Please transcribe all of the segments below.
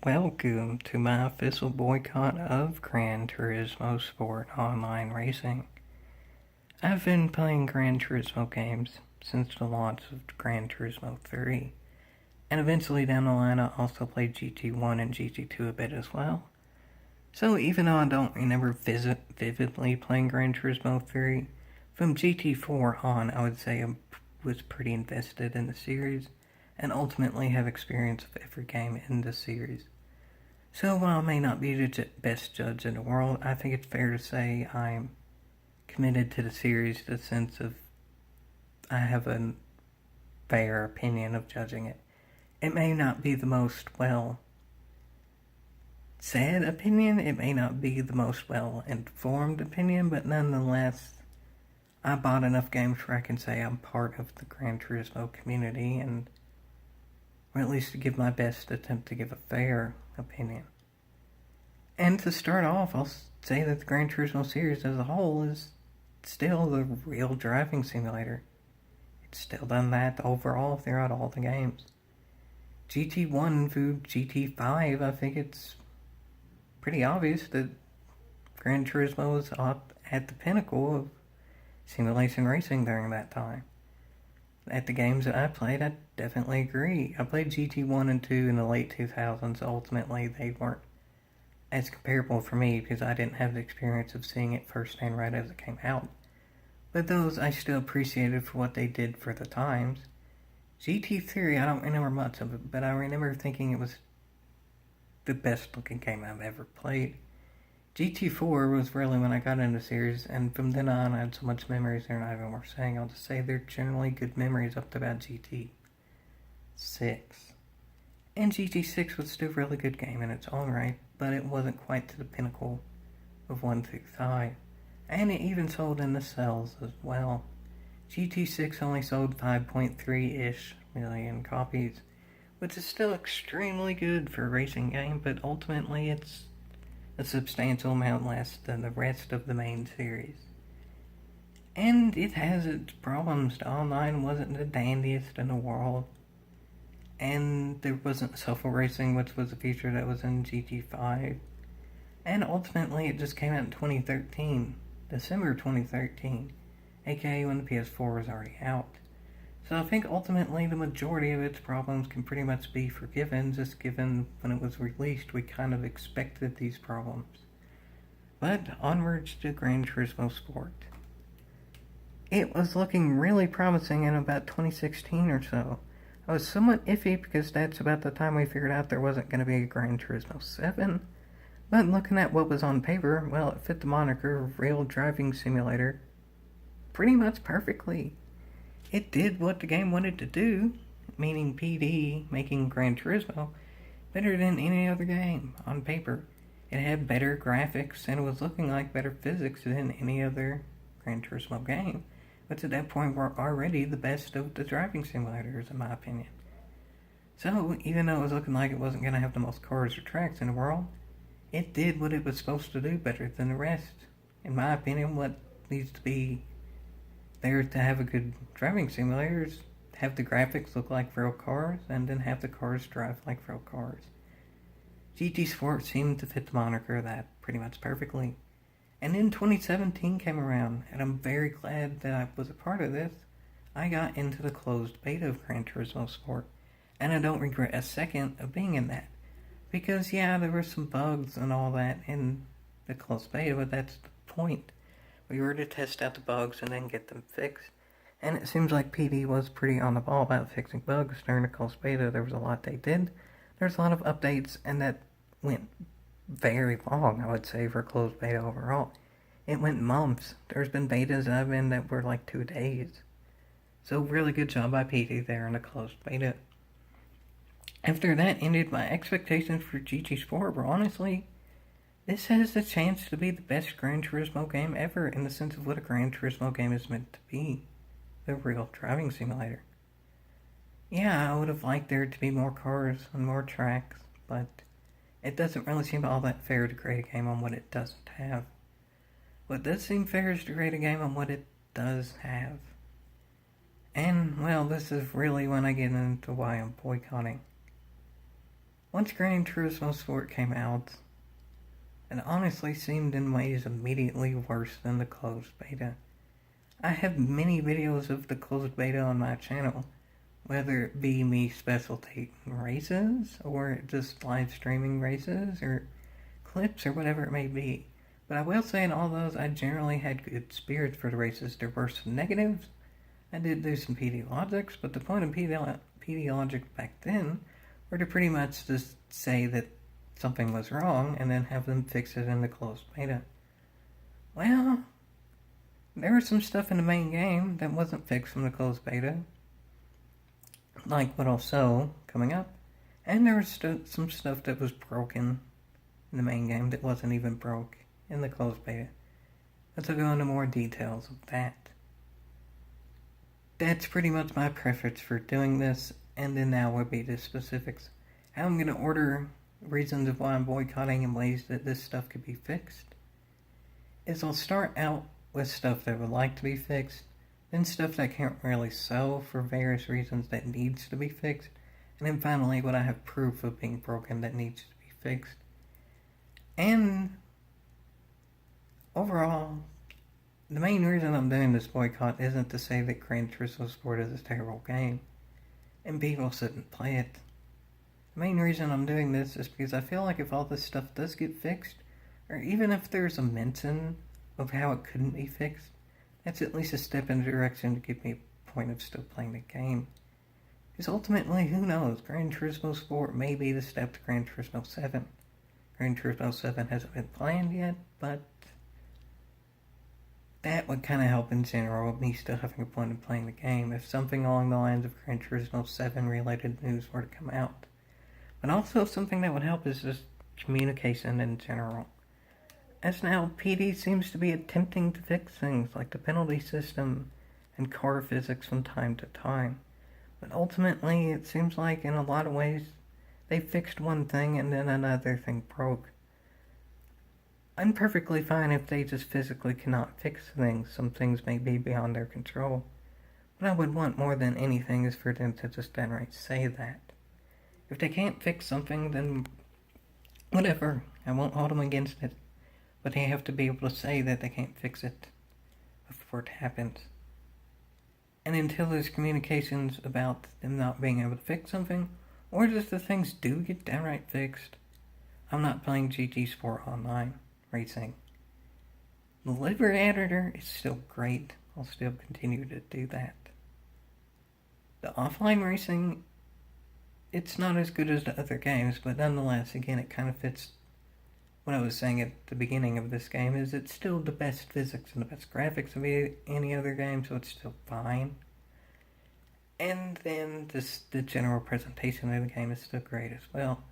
Welcome to my official boycott of Gran Turismo Sport Online Racing. I've been playing Gran Turismo games since the launch of Gran Turismo 3, and eventually down the line I also played GT1 and GT2 a bit as well. So even though I don't remember vividly playing Gran Turismo 3, from GT4 on I would say I was pretty invested in the series, and ultimately have experience of every game in the series. So while I may not be the best judge in the world, I think it's fair to say I'm committed to the series in the sense of I have a fair opinion of judging it. It may not be the most said opinion, it may not be the most informed opinion, but nonetheless, I bought enough games where I can say I'm part of the Gran Turismo community, and or at least to give my best attempt to give a fair opinion. And to start off, I'll say that the Gran Turismo series as a whole is still the real driving simulator. It's still done that overall throughout all the games. GT1 through GT5, I think it's pretty obvious that Gran Turismo was up at the pinnacle of simulation racing during that time. At the games that I played, I definitely agree. I played GT1 and 2 in the late 2000s. Ultimately, they weren't as comparable for me because I didn't have the experience of seeing it firsthand right as it came out. But those I still appreciated for what they did for the times. GT3, I don't remember much of it, but I remember thinking it was the best looking game I've ever played. GT4 was really when I got into the series, and from then on I had so much memories they're not even worth saying. I'll just say they're generally good memories up to about GT6. And GT6 was still a really good game in its own right, but it wasn't quite to the pinnacle of 1 through 5. And it even sold in the sales as well. GT6 only sold 5.3-ish million copies, which is still extremely good for a racing game, but ultimately it's a substantial amount less than the rest of the main series. And it has its problems. The online wasn't the dandiest in the world, and there wasn't social racing, which was a feature that was in GT5. And ultimately it just came out in 2013, December 2013, aka when the PS4 was already out. So I think ultimately the majority of its problems can pretty much be forgiven, just given when it was released we kind of expected these problems. But onwards to Gran Turismo Sport. It was looking really promising in about 2016 or so. I was somewhat iffy because that's about the time we figured out there wasn't going to be a Gran Turismo 7. But looking at what was on paper, well, it fit the moniker Real Driving Simulator pretty much perfectly. It did what the game wanted to do, meaning PD, making Gran Turismo, better than any other game on paper. It had better graphics, and it was looking like better physics than any other Gran Turismo game, which at that point were already the best of the driving simulators, in my opinion. So, even though it was looking like it wasn't going to have the most cars or tracks in the world, it did what it was supposed to do better than the rest. In my opinion, what needs to be there to have a good driving simulator is have the graphics look like real cars, and then have the cars drive like real cars. GT Sport seemed to fit the moniker of that pretty much perfectly. And then 2017 came around, and I'm very glad that I was a part of this. I got into the closed beta of Gran Turismo Sport, and I don't regret a second of being in that. Because, yeah, there were some bugs and all that in the closed beta, but that's the point. We were to test out the bugs and then get them fixed. And it seems like PD was pretty on the ball about fixing bugs during the closed beta. There was a lot they did. There's a lot of updates, and that went very long, I would say, for closed beta overall. It went months. There's been betas I've been that were like 2 days. So really good job by PD there in the closed beta. After that ended, my expectations for GT Sport were honestly, this has the chance to be the best Gran Turismo game ever in the sense of what a Gran Turismo game is meant to be. The real driving simulator. Yeah, I would have liked there to be more cars and more tracks, but it doesn't really seem all that fair to grade a game on what it doesn't have. What does seem fair is to grade a game on what it does have. And, well, this is really when I get into why I'm boycotting. Once Gran Turismo Sport came out, it honestly seemed in ways immediately worse than the closed beta. I have many videos of the closed beta on my channel, whether it be me spectating races, or just live streaming races, or clips, or whatever it may be. But I will say in all those, I generally had good spirits for the races. There were some negatives. I did do some PD logics, but the point of PD logic back then were to pretty much just say that something was wrong and then have them fix it in the closed beta. Well, there was some stuff in the main game that wasn't fixed from the closed beta, like what I'll show coming up, and there was some stuff that was broken in the main game that wasn't even broke in the closed beta. Let's go into more details of that. That's pretty much my preference for doing this, and then now will be the specifics. How I'm going to order reasons of why I'm boycotting and ways that this stuff could be fixed is I'll start out with stuff that would like to be fixed, then stuff that can't really sell for various reasons that needs to be fixed, and then finally what I have proof of being broken that needs to be fixed. And overall, the main reason I'm doing this boycott isn't to say that Gran Turismo Sport is a terrible game and people shouldn't play it. The main reason I'm doing this is because I feel like if all this stuff does get fixed, or even if there's a mention of how it couldn't be fixed, that's at least a step in the direction to give me a point of still playing the game. Because ultimately, who knows, Gran Turismo Sport may be the step to Gran Turismo 7. Gran Turismo 7 hasn't been planned yet, but that would kind of help in general with me still having a point in playing the game if something along the lines of Gran Turismo 7 related news were to come out. But also something that would help is just communication in general. As now, PD seems to be attempting to fix things like the penalty system and car physics from time to time. But ultimately, it seems like in a lot of ways, they fixed one thing and then another thing broke. I'm perfectly fine if they just physically cannot fix things. Some things may be beyond their control. What I would want more than anything is for them to just downright say that. If they can't fix something, then whatever. I won't hold them against it. But they have to be able to say that they can't fix it before it happens. And until there's communications about them not being able to fix something, or just the things do get downright fixed, I'm not playing GT Sport Online Racing. The livery editor is still great. I'll still continue to do that. The offline racing, it's not as good as the other games, but nonetheless, again, it kind of fits what I was saying at the beginning of this game, is it's still the best physics and the best graphics of any other game, so it's still fine. And then the general presentation of the game is still great as well.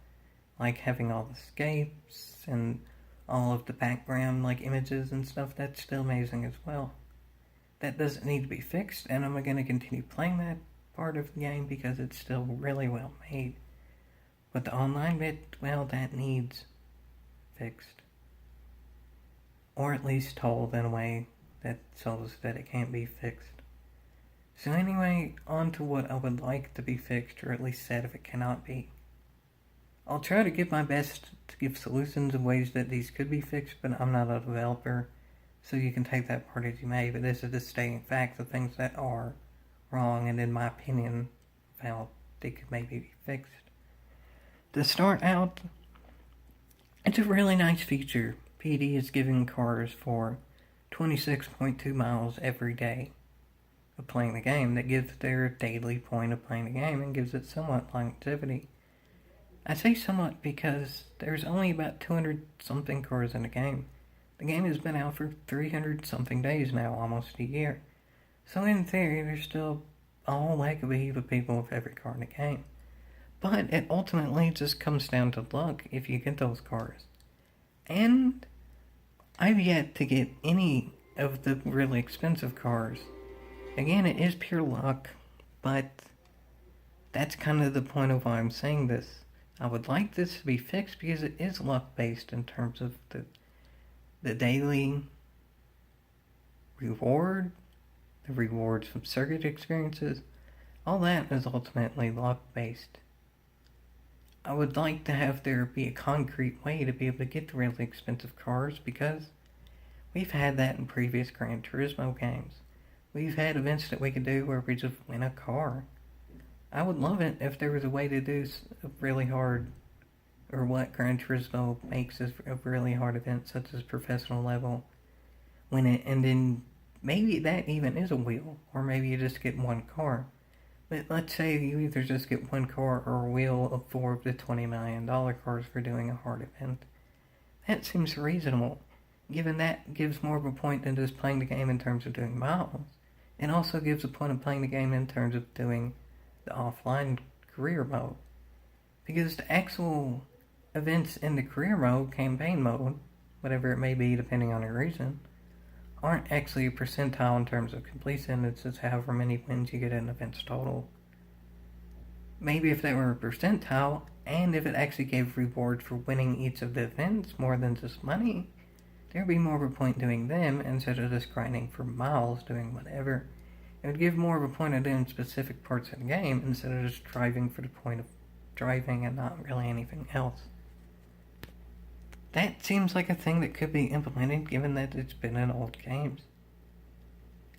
Like having all the escapes and all of the background like images and stuff, that's still amazing as well. That doesn't need to be fixed, and I'm going to continue playing that part of the game because it's still really well made. But the online bit, well, that needs fixed. Or at least told in a way that shows that it can't be fixed. So anyway, on to what I would like to be fixed, or at least said if it cannot be. I'll try to give my best to give solutions of ways that these could be fixed, but I'm not a developer, so you can take that part as you may, but this is just stating facts of things that are wrong, and in my opinion, how they could maybe be fixed. To start out, it's a really nice feature. PD is giving cars for 26.2 miles every day of playing the game. That gives their daily point of playing the game and gives it somewhat longevity. I say somewhat because there's only about 200 something cars in the game. The game has been out for 300 something days now, almost a year. So in theory, there's still a whole heck of a heap of people with every car in the game. But it ultimately just comes down to luck if you get those cars. And I've yet to get any of the really expensive cars. Again, it is pure luck, but that's kind of the point of why I'm saying this. I would like this to be fixed because it is luck-based in terms of the daily reward, the rewards from circuit experiences. All that is ultimately luck-based. I would like to have there be a concrete way to be able to get the really expensive cars, because we've had that in previous Gran Turismo games. We've had events that we could do where we just win a car. I would love it if there was a way to do a really hard, or what Gran Turismo makes is a really hard event, such as professional level, win it, and then maybe that even is a wheel, or maybe you just get one car. But let's say you either just get one car or a wheel of 4 of the $20 million cars for doing a hard event. That seems reasonable, given that gives more of a point than just playing the game in terms of doing miles. It also gives a point of playing the game in terms of doing the offline career mode. Because the actual events in the career mode, campaign mode, whatever it may be depending on your reason, aren't actually a percentile in terms of completion. It's just however many wins you get in events total. Maybe if they were a percentile, and if it actually gave rewards for winning each of the events more than just money, there'd be more of a point doing them instead of just grinding for miles doing whatever. It would give more of a point of doing specific parts of the game instead of just driving for the point of driving and not really anything else. That seems like a thing that could be implemented given that it's been in old games.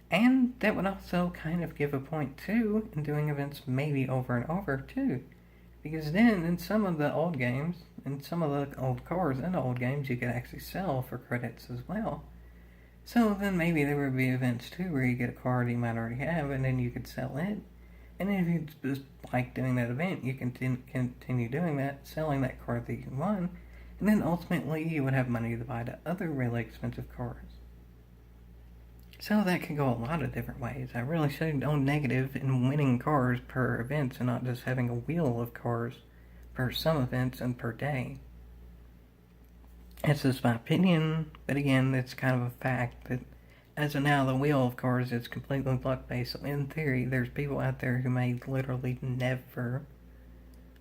And that would also kind of give a point too in doing events maybe over and over too. Because then in some of the old games, in some of the old cars in the old games, you could actually sell for credits as well. So then maybe there would be events too where you get a car that you might already have and then you could sell it. And then if you just like doing that event, you can continue doing that, selling that car that you won. And then ultimately you would have money to buy the other really expensive cars. So that could go a lot of different ways. I really should go negative in winning cars per event and not just having a wheel of cars per some events and per day. That's just my opinion, but again, it's kind of a fact that as of now, the wheel of cars is completely luck-based. So in theory, there's people out there who may literally never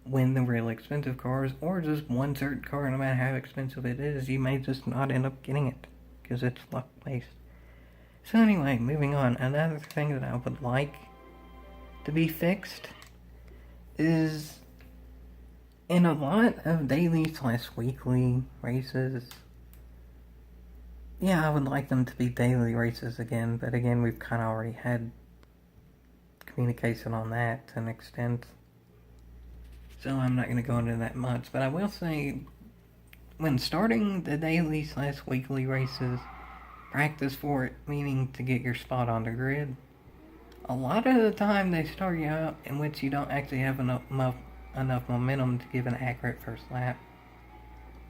win the really expensive cars, or just one certain car, no matter how expensive it is, you may just not end up getting it, because it's luck-based. So anyway, moving on, another thing that I would like to be fixed is in a lot of daily/weekly races. Yeah, I would like them to be daily races again, but again, we've kind of already had communication on that to an extent. So I'm not going to go into that much, but I will say, when starting the daily/weekly races, practice for it, meaning to get your spot on the grid. A lot of the time they start you out in which you don't actually have enough momentum to give an accurate first lap.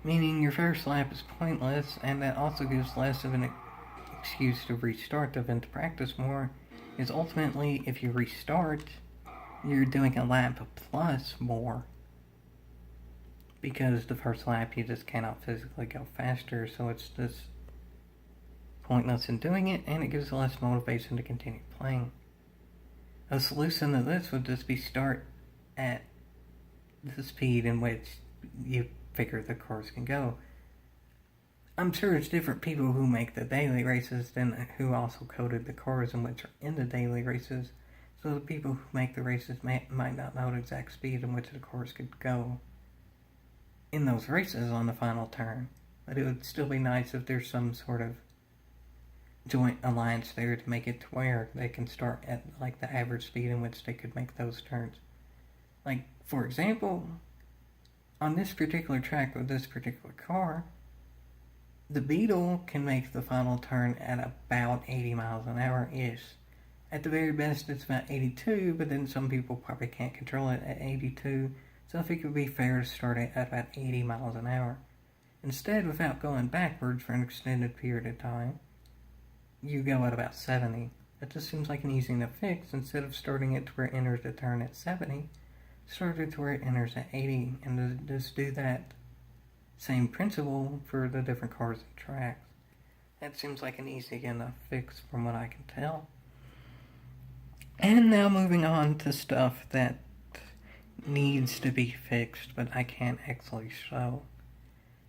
Meaning your first lap is pointless, and that also gives less of an excuse to restart the event to practice more, because ultimately if you restart, you're doing a lap plus more. Because the first lap you just cannot physically go faster, so it's just pointless in doing it, and it gives less motivation to continue playing. A solution to this would just be start at the speed in which you figure the cars can go. I'm sure it's different people who make the daily races than who also coded the cars in which are in the daily races, so the people who make the races might not know the exact speed in which the cars could go in those races on the final turn. But it would still be nice if there's some sort of joint alliance there to make it to where they can start at like the average speed in which they could make those turns. Like, for example, on this particular track with this particular car, the Beetle can make the final turn at about 80 miles an hour-ish. At the very best, it's about 82, but then some people probably can't control it at 82, so I think it would be fair to start it at about 80 miles an hour. Instead, without going backwards for an extended period of time, you go at about 70. That just seems like an easy enough fix. Instead of starting it to where it enters the turn at 70, start it to where it enters at 80, and just do that same principle for the different cars and tracks. That seems like an easy enough fix from what I can tell. And now moving on to stuff that needs to be fixed, but I can't actually show.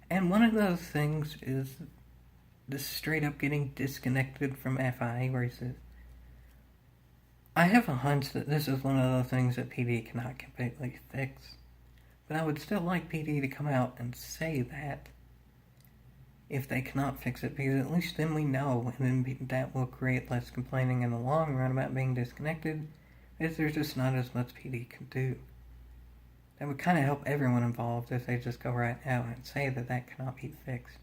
And one of those things is just straight up getting disconnected from FIA races. I have a hunch that this is one of the things that PD cannot completely fix. But I would still like PD to come out and say that if they cannot fix it, because at least then we know, and then that will create less complaining in the long run about being disconnected, as there's just not as much PD can do. That would kind of help everyone involved if they just go right out and say that that cannot be fixed.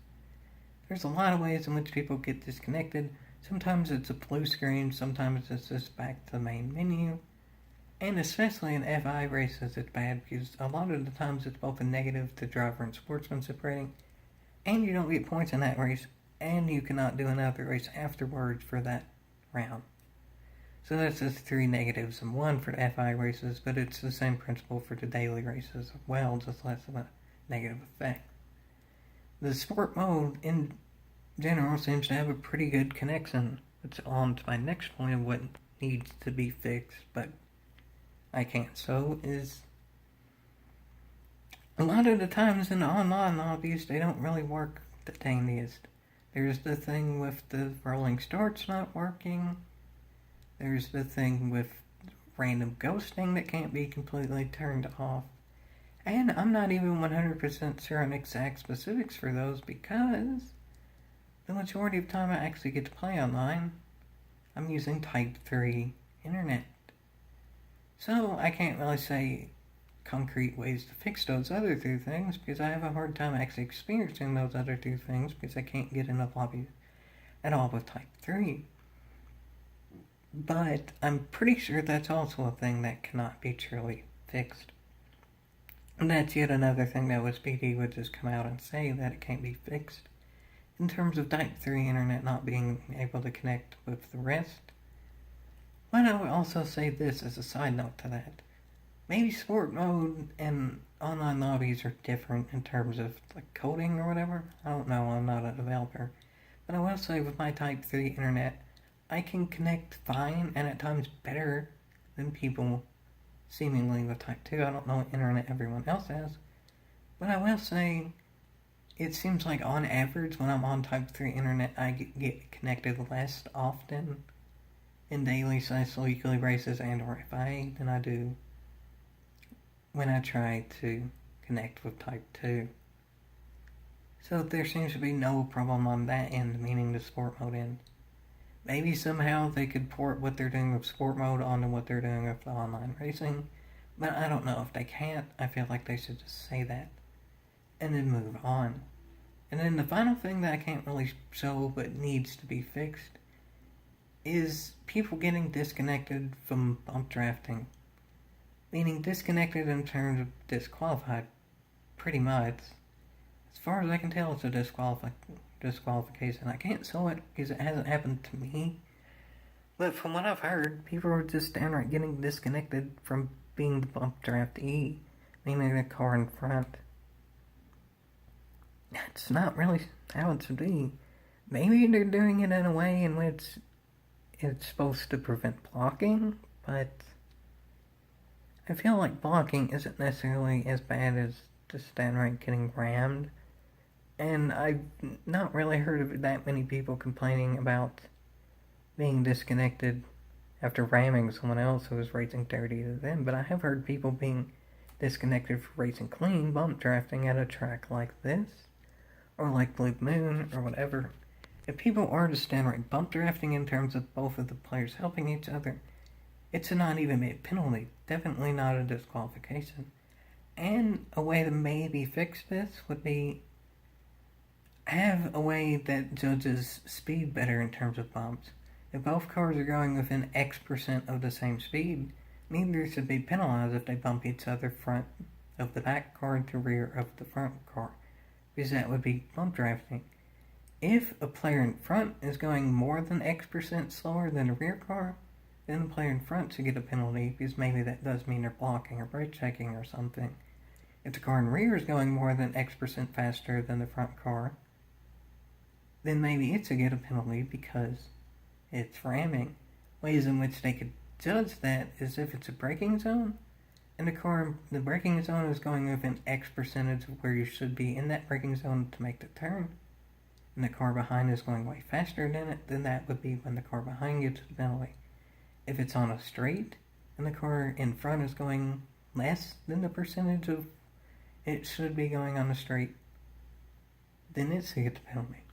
There's a lot of ways in which people get disconnected. Sometimes it's a blue screen, sometimes it's just back to the main menu. And especially in FI races, it's bad because a lot of the times it's both a negative to driver and sportsmanship rating, and you don't get points in that race, and you cannot do another race afterwards for that round. So that's just 3 negatives and 1 for the FI races, but it's the same principle for the daily races as well, just less of a negative effect. The sport mode in general seems to have a pretty good connection. It's on to my next point of what needs to be fixed, but I can't. So is a lot of the times in the online lobbies, they don't really work the tiniest. There's the thing with the rolling starts not working. There's the thing with random ghosting that can't be completely turned off. And I'm not even 100% sure on exact specifics for those because the majority of the time I actually get to play online, I'm using Type 3 internet. So I can't really say concrete ways to fix those other 2 things because I have a hard time actually experiencing those other 2 things because I can't get in the lobby at all with Type 3. But I'm pretty sure that's also a thing that cannot be truly fixed. And that's yet another thing that SPD would just come out and say that it can't be fixed. In terms of Type 3 internet not being able to connect with the rest. But I would also say this as a side note to that. Maybe sport mode and online lobbies are different in terms of like coding or whatever. I don't know, I'm not a developer. But I will say with my Type 3 internet, I can connect fine and at times better than people seemingly with Type 2. I don't know what internet everyone else has. But I will say, it seems like on average when I'm on Type 3 internet, I get connected less often in daily / weekly races and or FIA than I do when I try to connect with Type 2. So there seems to be no problem on that end, meaning the sport mode end. Maybe somehow they could port what they're doing with sport mode onto what they're doing with the online racing, but I don't know. If they can't, I feel like they should just say that and then move on. And then the final thing that I can't really show but needs to be fixed is people getting disconnected from bump drafting. Meaning disconnected in terms of disqualified, pretty much. As far as I can tell, it's a disqualification. I can't show it because it hasn't happened to me. But from what I've heard, people are just downright getting disconnected from being the bump draftee, meaning the car in front. It's not really how it should be. Maybe they're doing it in a way in which it's supposed to prevent blocking, but I feel like blocking isn't necessarily as bad as just downright getting rammed. And I've not really heard of that many people complaining about being disconnected after ramming someone else who was racing dirty to them, but I have heard people being disconnected for racing clean, bump drafting at a track like this, or like Blue Moon, or whatever. If people are just downright bump drafting in terms of both of the players helping each other, it's a not even a penalty, definitely not a disqualification. And a way to maybe fix this would be have a way that judges speed better in terms of bumps. If both cars are going within X% of the same speed, neither should be penalized if they bump each other front of the back car to rear of the front car, because that would be bump drafting. If a player in front is going more than X% slower than a rear car, then the player in front should get a penalty, because maybe that does mean they're blocking or brake checking or something. If the car in rear is going more than X% faster than the front car, then maybe it should get a penalty because it's ramming. Ways in which they could judge that is if it's a braking zone, and the braking zone is going within X percentage of where you should be in that braking zone to make the turn, and the car behind is going way faster than it, then that would be when the car behind gets the penalty. If it's on a straight, and the car in front is going less than the percentage of it should be going on the straight, then it should get the penalty.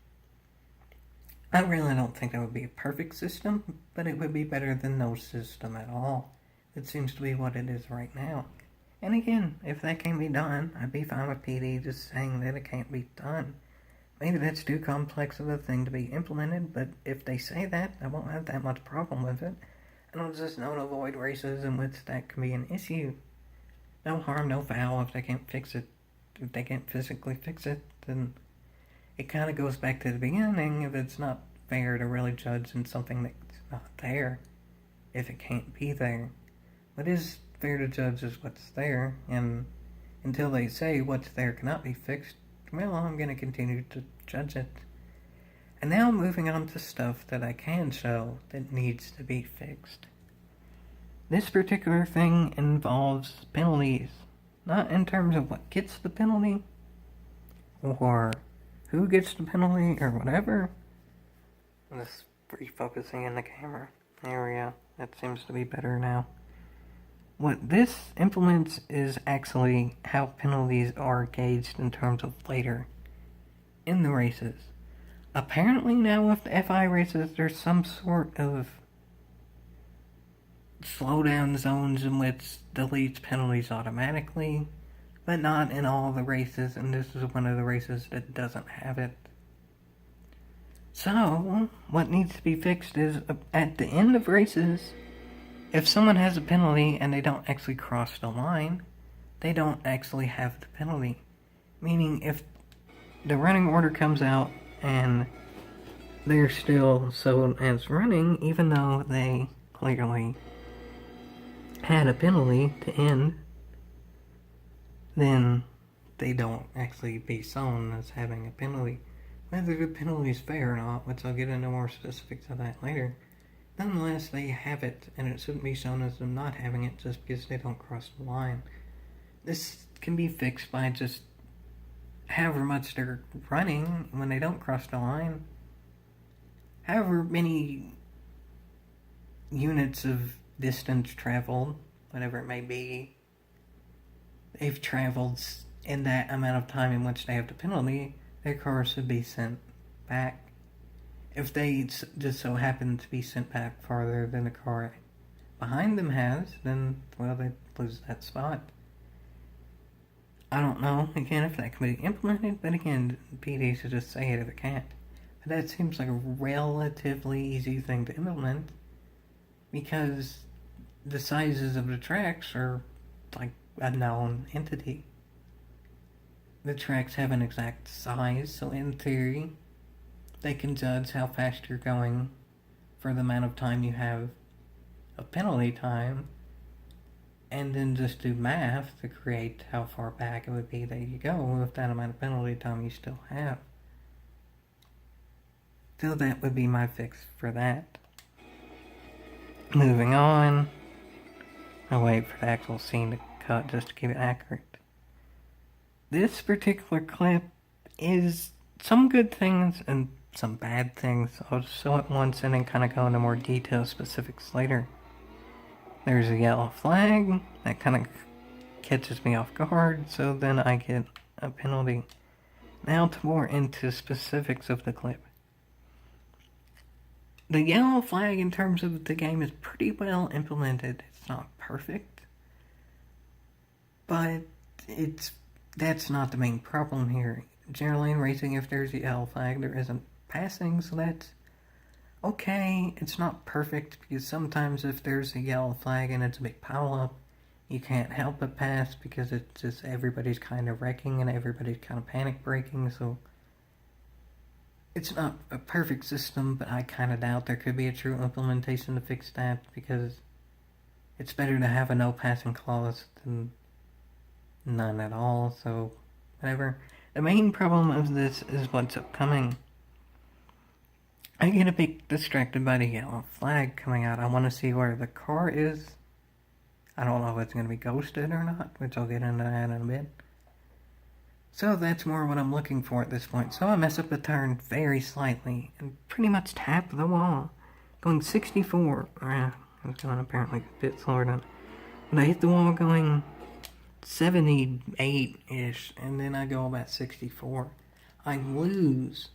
I really don't think that would be a perfect system, but it would be better than no system at all. It seems to be what it is right now. And again, if that can be done, I'd be fine with PD just saying that it can't be done. Maybe that's too complex of a thing to be implemented, but if they say that, I won't have that much problem with it. And I'll just know to avoid races in which that can be an issue. No harm, no foul if they can't fix it. If they can't physically fix it, then it kind of goes back to the beginning. If it's not fair to really judge in something that's not there, if it can't be there. What is fair to judge is what's there, and until they say what's there cannot be fixed, well, I'm going to continue to judge it. And now moving on to stuff that I can show that needs to be fixed. This particular thing involves penalties, not in terms of what gets the penalty, or who gets the penalty, or whatever. Let's refocusing in the camera. There we go. That seems to be better now. What this implements is actually how penalties are gauged in terms of later in the races. Apparently now with the FI races, there's some sort of slowdown zones in which deletes penalties automatically, but not in all the races, and this is one of the races that doesn't have it. So, what needs to be fixed is, at the end of races, if someone has a penalty and they don't actually cross the line, they don't actually have the penalty. Meaning, if the running order comes out and they're still sold as running, even though they clearly had a penalty to end, then they don't actually be shown as having a penalty. Whether the penalty is fair or not, which I'll get into more specifics of that later, nonetheless, they have it, and it shouldn't be shown as them not having it just because they don't cross the line. This can be fixed by just however much they're running when they don't cross the line. However many units of distance traveled, whatever it may be, they've traveled in that amount of time in which they have the penalty, their car should be sent back. If they just so happen to be sent back farther than the car behind them has, then, well, they lose that spot. I don't know, again, if that can be implemented, but again, PD should just say it if it can't. But that seems like a relatively easy thing to implement, because the sizes of the tracks are like a known entity. The tracks have an exact size, so in theory, they can judge how fast you're going for the amount of time you have of penalty time, and then just do math to create how far back it would be that you go with that amount of penalty time you still have. So that would be my fix for that. Moving on. I'll wait for the actual scene to cut just to keep it accurate. This particular clip is some good things and some bad things. I'll just show it once and then kind of go into more detailed specifics later. There's a yellow flag that kind of catches me off guard, so then I get a penalty. Now to more into specifics of the clip. The yellow flag in terms of the game is pretty well implemented. It's not perfect, but that's not the main problem here. Generally in racing, if there's a yellow flag, there isn't passing, so that's okay. It's not perfect, because sometimes if there's a yellow flag and it's a big pile-up, you can't help but pass, because it's just everybody's kind of wrecking and everybody's kind of panic braking, so it's not a perfect system, but I kind of doubt there could be a true implementation to fix that, because it's better to have a no passing clause than none at all, so whatever. The main problem of this is what's upcoming. I get a bit distracted by the yellow flag coming out. I want to see where the car is. I don't know if it's going to be ghosted or not, which I'll get into that in a bit. So that's more what I'm looking for at this point. So I mess up the turn very slightly and pretty much tap the wall. Going 64. I was going apparently a bit slower than. But I hit the wall going 78-ish, and then I go about 64. I lose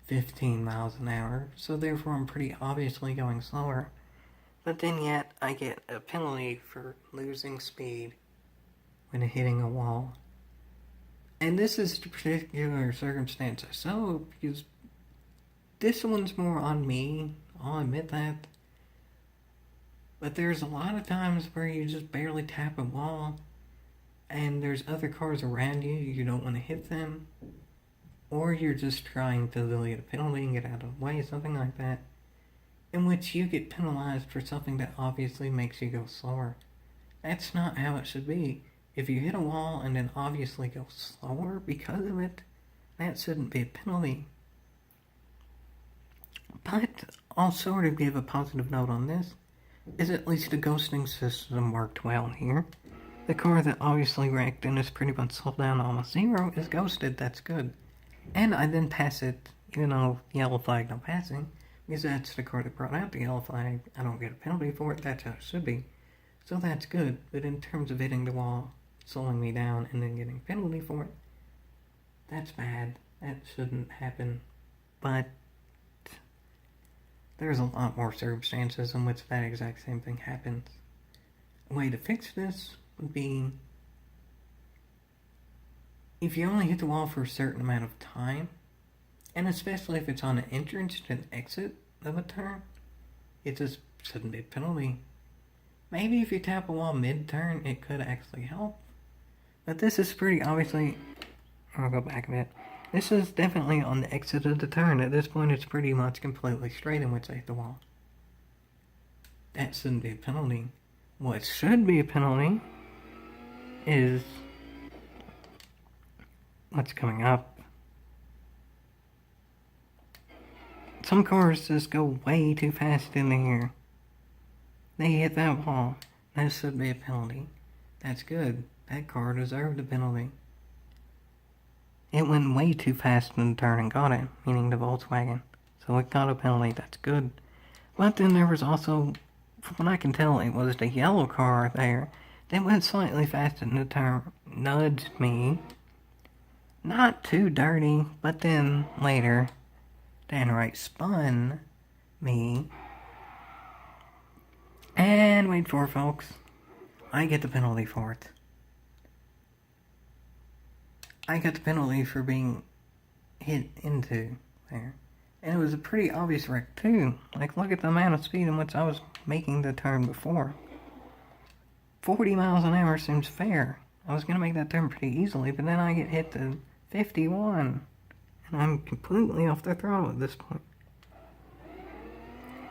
15 miles an hour, so therefore I'm pretty obviously going slower. But then yet, I get a penalty for losing speed when hitting a wall. And this is the particular circumstance I saw, because this one's more on me, I'll admit that. But there's a lot of times where you just barely tap a wall, and there's other cars around you, you don't want to hit them, or you're just trying to delete a penalty and get out of the way, something like that, in which you get penalized for something that obviously makes you go slower. That's not how it should be. If you hit a wall and then obviously go slower because of it, that shouldn't be a penalty. But I'll sort of give a positive note on this, is at least the ghosting system worked well here. The car that obviously wrecked and is pretty much slowed down to almost zero is ghosted, that's good. And I then pass it, even though yellow flag no passing, because that's the car that brought out the yellow flag. I don't get a penalty for it, that's how it should be. So that's good, but in terms of hitting the wall, slowing me down, and then getting a penalty for it, that's bad. That shouldn't happen. But there's a lot more circumstances in which that exact same thing happens. A way to fix this would be, if you only hit the wall for a certain amount of time, and especially if it's on an entrance to an exit of a turn, it just shouldn't be a penalty. Maybe if you tap a wall mid-turn, it could actually help. But this is pretty obviously, I'll go back a bit. This is definitely on the exit of the turn. At this point, it's pretty much completely straight in which I hit the wall. That shouldn't be a penalty. What should be a penalty is what's coming up. Some cars just go way too fast in the air. They hit that wall. That should be a penalty. That's good. That car deserved a penalty. It went way too fast in the turn and got it, meaning the Volkswagen. So it got a penalty, that's good. But then there was also, from what I can tell, it was the yellow car there that went slightly faster in the turn, nudged me. Not too dirty, but then later, downright spun me. And wait for it, folks. I get the penalty for it. I got the penalty for being hit into there. And it was a pretty obvious wreck too. Like, look at the amount of speed in which I was making the turn before. 40 miles an hour seems fair. I was going to make that turn pretty easily, but then I get hit to 51. And I'm completely off the throttle at this point.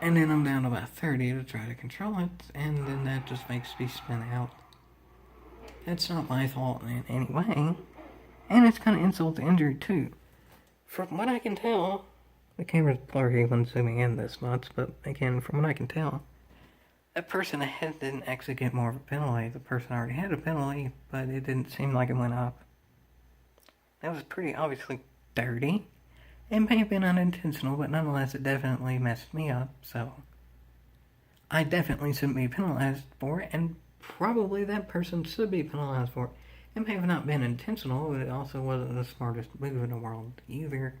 And then I'm down to about 30 to try to control it, and then that just makes me spin out. That's not my fault in any way. And it's kind of insult to injury too. From what I can tell, the camera's blurry when zooming in this much, but again, from what I can tell, that person ahead didn't actually get more of a penalty. The person already had a penalty, but it didn't seem like it went up. That was pretty obviously dirty. It may have been unintentional, but nonetheless it definitely messed me up, so I definitely shouldn't be penalized for it, and probably that person should be penalized for it. It may have not been intentional, but it also wasn't the smartest move in the world either.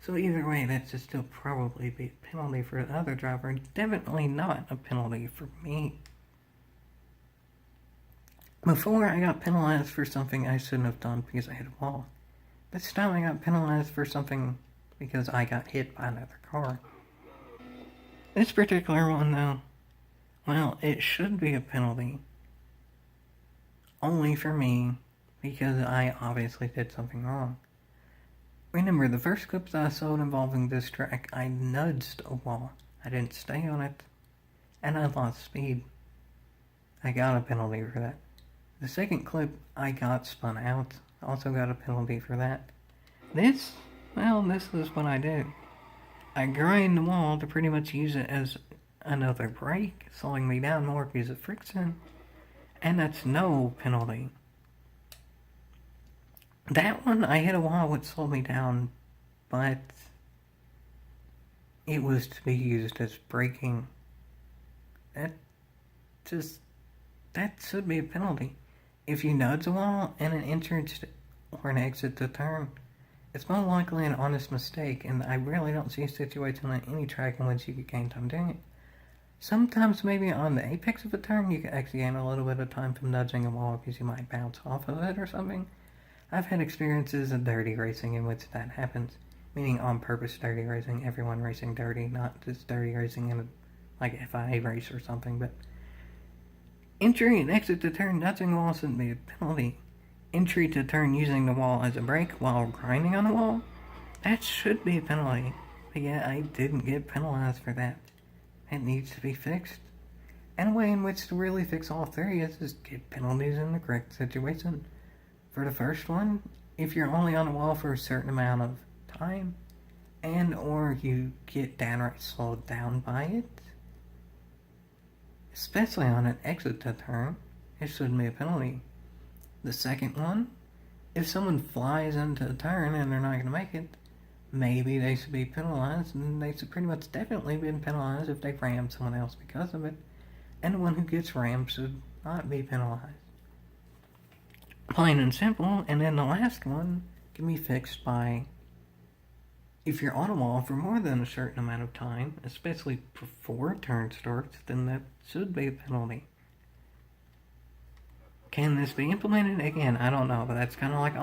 So either way, that should still probably be a penalty for the other driver, and definitely not a penalty for me. Before, I got penalized for something I shouldn't have done because I hit a wall. This time I got penalized for something because I got hit by another car. This particular one, though, well, it should be a penalty. Only for me, because I obviously did something wrong. Remember, the first clips that I saw involving this track, I nudged a wall. I didn't stay on it, and I lost speed. I got a penalty for that. The second clip, I got spun out. Also got a penalty for that. This is what I do. I grind the wall to pretty much use it as another brake, slowing me down more because of friction. And that's no penalty. That one, I hit a wall which slowed me down, but it was to be used as braking. That should be a penalty. If you nudge a wall and an entrance or an exit to turn, it's more likely an honest mistake, and I really don't see a situation on any track in which you could gain time doing it. Sometimes maybe on the apex of a turn you could actually gain a little bit of time from nudging a wall because you might bounce off of it or something. I've had experiences in dirty racing in which that happens, meaning on purpose dirty racing, everyone racing dirty, not just dirty racing in a like FIA race or something, but entry and exit to turn nudging a wall shouldn't be a penalty. Entry to turn using the wall as a brake while grinding on the wall, that should be a penalty. But yeah, I didn't get penalized for that. It needs to be fixed. And a way in which to really fix all three is just get penalties in the correct situation. For the first one, if you're only on the wall for a certain amount of time, and or you get downright slowed down by it, especially on an exit to turn, it shouldn't be a penalty. The second one, if someone flies into a turn and they're not going to make it, maybe they should be penalized, and they should pretty much definitely be penalized if they ram someone else because of it, and the one who gets rammed should not be penalized. Plain and simple. And then the last one can be fixed by, if you're on a wall for more than a certain amount of time, especially before a turn starts, then that should be a penalty. Can this be implemented? Again, I don't know, but that's kind of like all